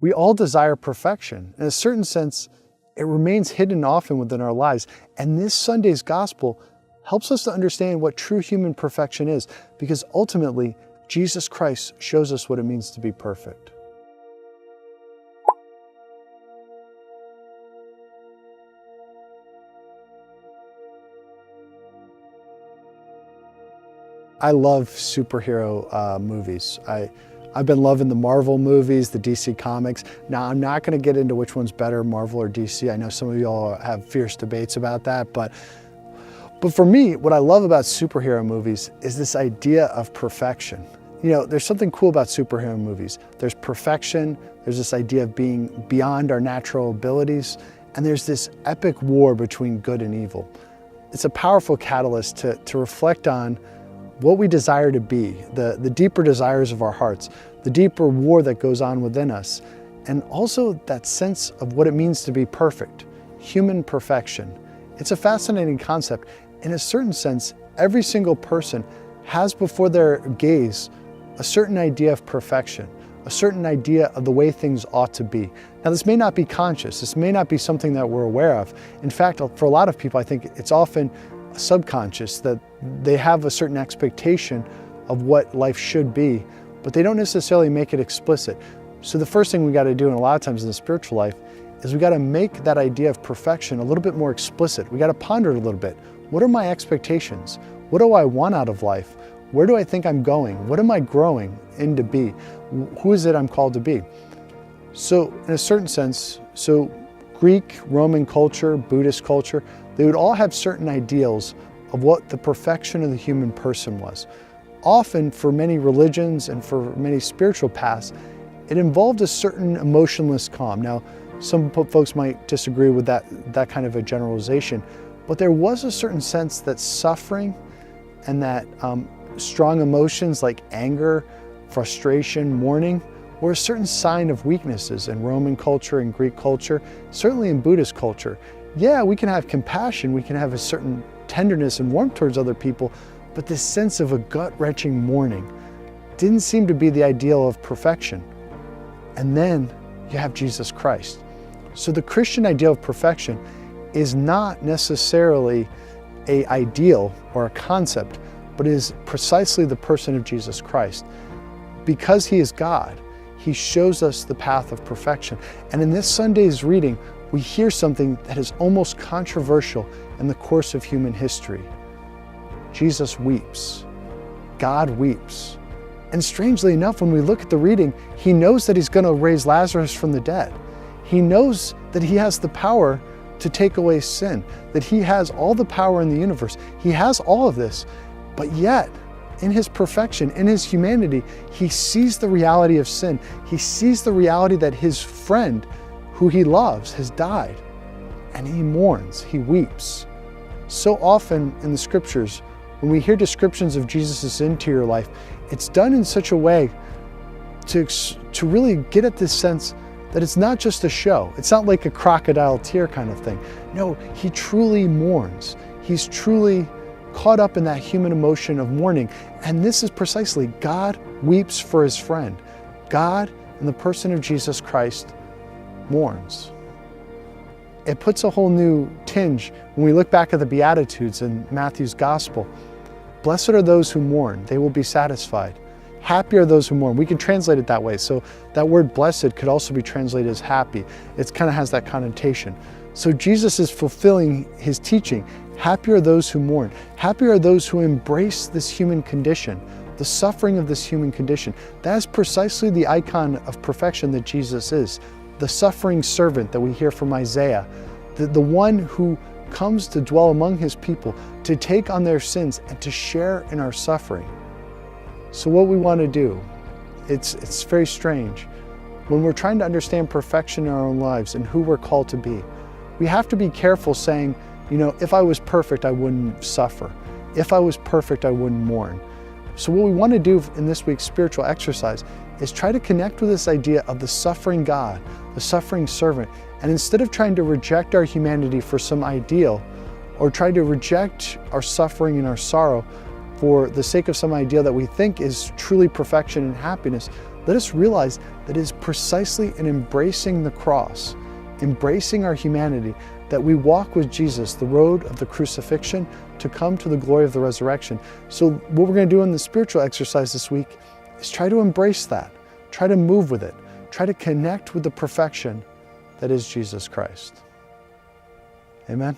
We all desire perfection. In a certain sense, it remains hidden often within our lives. And this Sunday's gospel helps us to understand what true human perfection is, because ultimately, Jesus Christ shows us what it means to be perfect. I love superhero movies. I've been loving the Marvel movies, the DC comics. Now, I'm not going to get into which one's better, Marvel or DC. I know some of y'all have fierce debates about that, but for me, what I love about superhero movies is this idea of perfection. You know, there's something cool about superhero movies. There's perfection, there's this idea of being beyond our natural abilities, and there's this epic war between good and evil. It's a powerful catalyst to reflect on what we desire to be, the deeper desires of our hearts, the deeper war that goes on within us, and also that sense of what it means to be perfect, human perfection. It's a fascinating concept. In a certain sense, every single person has before their gaze a certain idea of perfection, a certain idea of the way things ought to be. Now, this may not be conscious, this may not be something that we're aware of. In fact, for a lot of people, I think it's often subconscious that they have a certain expectation of what life should be, but they don't necessarily make it explicit. So the first thing we got to do, and a lot of times in the spiritual life, is we got to make that idea of perfection a little bit more explicit. We got to ponder it a little bit. What are my expectations? What do I want out of life? Where do I think I'm going? What am I growing into be? Who is it I'm called to be? So in a certain sense, Greek, Roman culture, Buddhist culture, they would all have certain ideals of what the perfection of the human person was. Often for many religions and for many spiritual paths, it involved a certain emotionless calm. Now, some folks might disagree with that kind of a generalization, but there was a certain sense that suffering and that strong emotions like anger, frustration, mourning were a certain sign of weaknesses in Roman culture and Greek culture, certainly in Buddhist culture. Yeah, we can have compassion, we can have a certain tenderness and warmth towards other people, but this sense of a gut-wrenching mourning didn't seem to be the ideal of perfection. And then you have Jesus Christ. So the Christian ideal of perfection is not necessarily an ideal or a concept, but is precisely the person of Jesus Christ. Because he is God, he shows us the path of perfection. And in this Sunday's reading, we hear something that is almost controversial in the course of human history. Jesus weeps. God weeps. And strangely enough, when we look at the reading, he knows that he's going to raise Lazarus from the dead. He knows that he has the power to take away sin, that he has all the power in the universe. He has all of this, but yet, in his perfection, in his humanity, he sees the reality of sin. He sees the reality that his friend, who he loves, has died, and he mourns, he weeps. So often in the scriptures, when we hear descriptions of Jesus' interior life, it's done in such a way to really get at this sense that it's not just a show. It's not like a crocodile tear kind of thing. No, he truly mourns. He's truly caught up in that human emotion of mourning. And this is precisely, God weeps for his friend. God, in the person of Jesus Christ, mourns. It puts a whole new tinge when we look back at the Beatitudes in Matthew's Gospel. Blessed are those who mourn, they will be satisfied. Happy are those who mourn. We can translate it that way. So that word blessed could also be translated as happy. It kind of has that connotation. So Jesus is fulfilling his teaching. Happy are those who mourn. Happy are those who embrace this human condition, the suffering of this human condition. That is precisely the icon of perfection that Jesus is. The suffering servant that we hear from Isaiah, the one who comes to dwell among his people, to take on their sins and to share in our suffering. So what we want to do, it's very strange. When we're trying to understand perfection in our own lives and who we're called to be, we have to be careful saying, you know, if I was perfect, I wouldn't suffer. If I was perfect, I wouldn't mourn. So what we want to do in this week's spiritual exercise is try to connect with this idea of the suffering God, the suffering servant, and instead of trying to reject our humanity for some ideal, or try to reject our suffering and our sorrow for the sake of some ideal that we think is truly perfection and happiness, let us realize that it is precisely in embracing the cross, embracing our humanity, that we walk with Jesus the road of the crucifixion to come to the glory of the resurrection. So what we're going to do in the spiritual exercise this week is try to embrace that, try to move with it, try to connect with the perfection that is Jesus Christ. Amen.